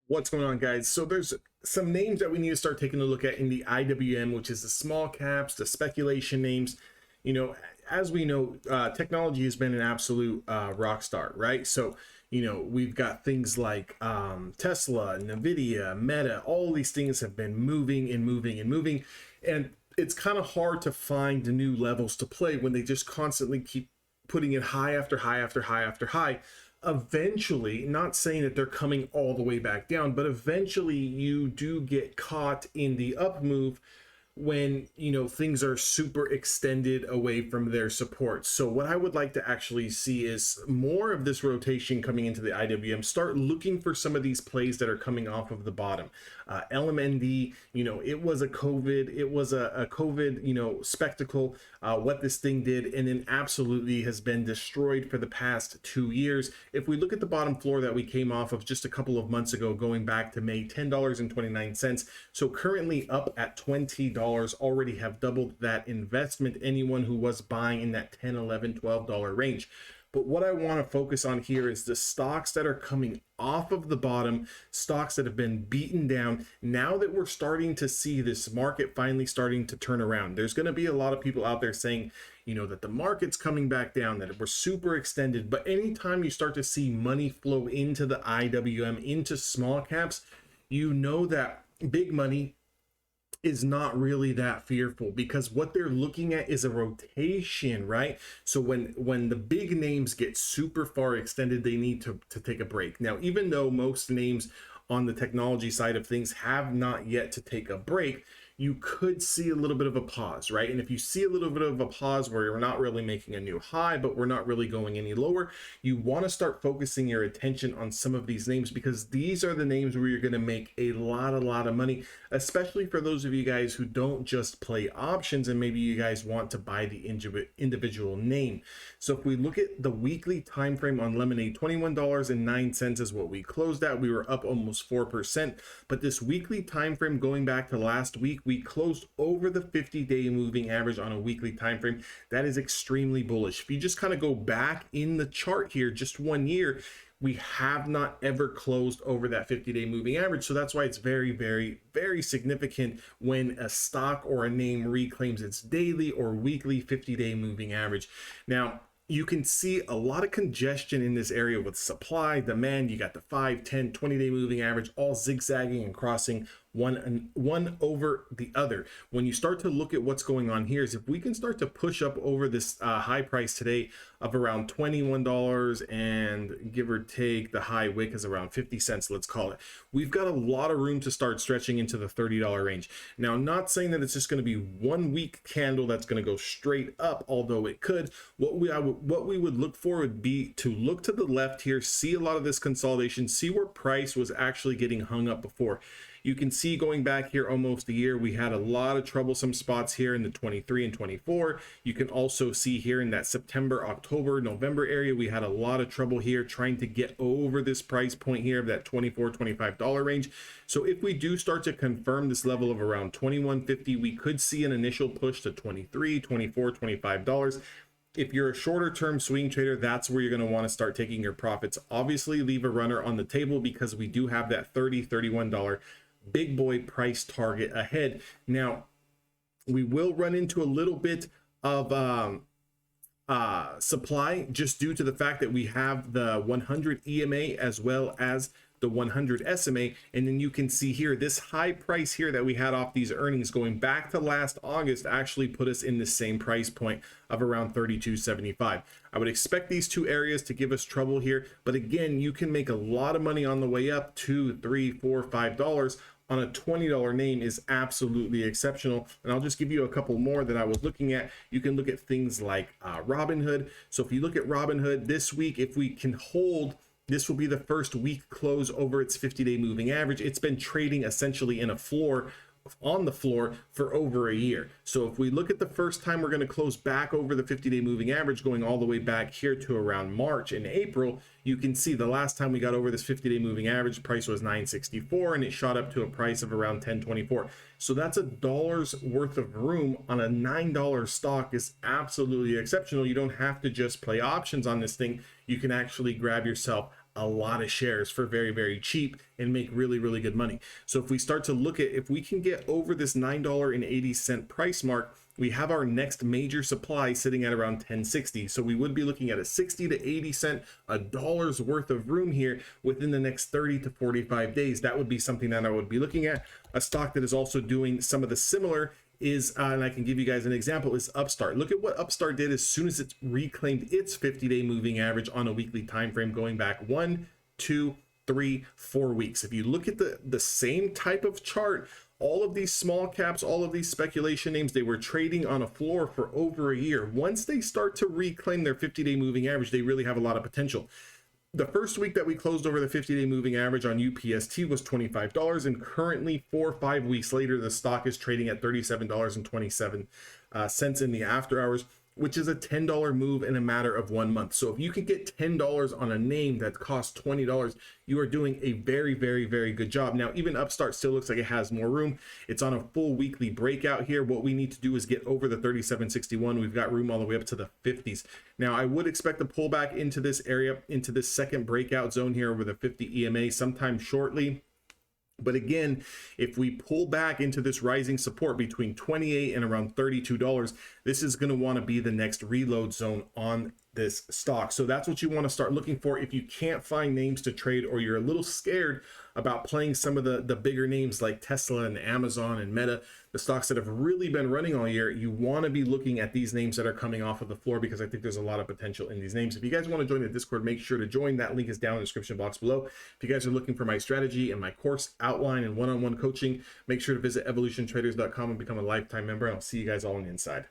What's going on, guys? So there's some names that we need to start taking a look at in the IWM, which is the small caps, the speculation names. You know, as we know, technology has been an absolute rock star, right? So, you know, we've got things like Tesla, Nvidia, Meta, all these things have been moving and moving and moving. And it's kind of hard to find new levels to play when they just constantly keep putting it high after high after high after high. Eventually, not saying that they're coming all the way back down, but eventually you do get caught in the up move when, you know, things are super extended away from their support. So what I would like to actually see is more of this rotation coming into the IWM. Start looking for some of these plays that are coming off of the bottom. LMND, you know, it was a COVID, you know, spectacle, what this thing did, and then absolutely has been destroyed for the past 2 years. If we look at the bottom floor that we came off of just a couple of months ago, going back to May, $10.29. So currently up at $20, already have doubled that investment. Anyone who was buying in that $10, $11, $12 range. But what I want to focus on here is the stocks that are coming off of the bottom, stocks that have been beaten down. Now that we're starting to see this market finally starting to turn around, there's going to be a lot of people out there saying, you know, that the market's coming back down, that we're super extended. But anytime you start to see money flow into the IWM, into small caps, you know that big money is not really that fearful, because what they're looking at is a rotation, right? So when the big names get super far extended, they need to take a break. Now, even though most names on the technology side of things have not yet to take a break, you could see a little bit of a pause, right? And if you see a little bit of a pause where you're not really making a new high, but we're not really going any lower, you want to start focusing your attention on some of these names, because these are the names where you're going to make a lot of money, especially for those of you guys who don't just play options and maybe you guys want to buy the individual name. So if we look at the weekly time frame on Lemonade, $21.09 is what we closed at. We were up almost 4%, but this weekly time frame going back to last week, we closed over the 50-day moving average on a weekly time frame. That is extremely bullish. If you just kind of go back in the chart here, just 1 year, we have not ever closed over that 50-day moving average. So that's why it's very significant when a stock or a name reclaims its daily or weekly 50-day moving average. Now, you can see a lot of congestion in this area with supply, demand. You got the 5, 10, 20-day moving average all zigzagging and crossing one over the other. When you start to look at what's going on here, is if we can start to push up over this high price today of around $21, and give or take the high wick is around 50 cents, let's call it, we've got a lot of room to start stretching into the $30 range. Now, I'm not saying that it's just going to be 1 week candle that's going to go straight up, although it could. What we would look for would be to look to the left here, see a lot of this consolidation, see where price was actually getting hung up before. You can see going back here almost a year, we had a lot of troublesome spots here in the 23 and 24. You can also see here in that September, October, November area, we had a lot of trouble here trying to get over this price point here of that $24, $25 range. So if we do start to confirm this level of around $21.50, we could see an initial push to $23, $24, $25. If you're a shorter term swing trader, that's where you're going to want to start taking your profits. Obviously, leave a runner on the table, because we do have that $30, $31 big boy price target ahead. Now, we will run into a little bit of supply, just due to the fact that we have the 100 EMA as well as the 100 SMA. And then you can see here, this high price here that we had off these earnings going back to last August actually put us in the same price point of around $32.75. I would expect these two areas to give us trouble here, but again, you can make a lot of money on the way up. $2, $3, $4, $5 on a $20 name is absolutely exceptional. And I'll just give you a couple more that I was looking at. You can look at things like Robinhood. So if you look at Robinhood this week, if we can hold, this will be the first week close over its 50-day moving average. It's been trading essentially in a floor, on the floor, for over a year. So if we look at the first time we're going to close back over the 50-day moving average, going all the way back here to around March and April, you can see the last time we got over this 50-day moving average price was $9.64, and it shot up to a price of around $10.24. So that's $1 worth of room on a $9 stock is absolutely exceptional. You don't have to just play options on this thing. You can actually grab yourself a lot of shares for very, very cheap and make really, really good money. So if we start to look at, if we can get over this $9.80 price mark, we have our next major supply sitting at around 1060. So we would be looking at a 60 to 80 cent, a dollar's worth of room here within the next 30 to 45 days. That would be something that I would be looking at. A stock that is also doing some of the similar is, and I can give you guys an example, is Upstart. Look at what Upstart did as soon as it reclaimed its 50-day moving average on a weekly time frame, going back 1, 2, 3, 4 weeks. If you look at the same type of chart, all of these small caps, all of these speculation names, they were trading on a floor for over a year. Once they start to reclaim their 50-day moving average, they really have a lot of potential. The first week that we closed over the 50-day moving average on UPST was $25, and currently 4 or 5 weeks later, the stock is trading at $37.27 in the after hours, which is a $10 move in a matter of 1 month. So if you can get $10 on a name that costs $20, you are doing a very, very, very good job. Now, even Upstart still looks like it has more room. It's on a full weekly breakout here. What we need to do is get over the 37.61. We've got room all the way up to the 50s. Now, I would expect a pullback into this area, into this second breakout zone here over the 50 EMA sometime shortly. But again, if we pull back into this rising support between 28 and around $32, this is going to want to be the next reload zone on this stock. So that's what you want to start looking for. If you can't find names to trade, or you're a little scared about playing some of the bigger names like Tesla and Amazon and Meta, the stocks that have really been running all year, you want to be looking at these names that are coming off of the floor, because I think there's a lot of potential in these names. If you guys want to join the Discord, make sure to join. That link is down in the description box below. If you guys are looking for my strategy and my course outline and one-on-one coaching, make sure to visit evolutiontraders.com and become a lifetime member, and I'll see you guys all on the inside.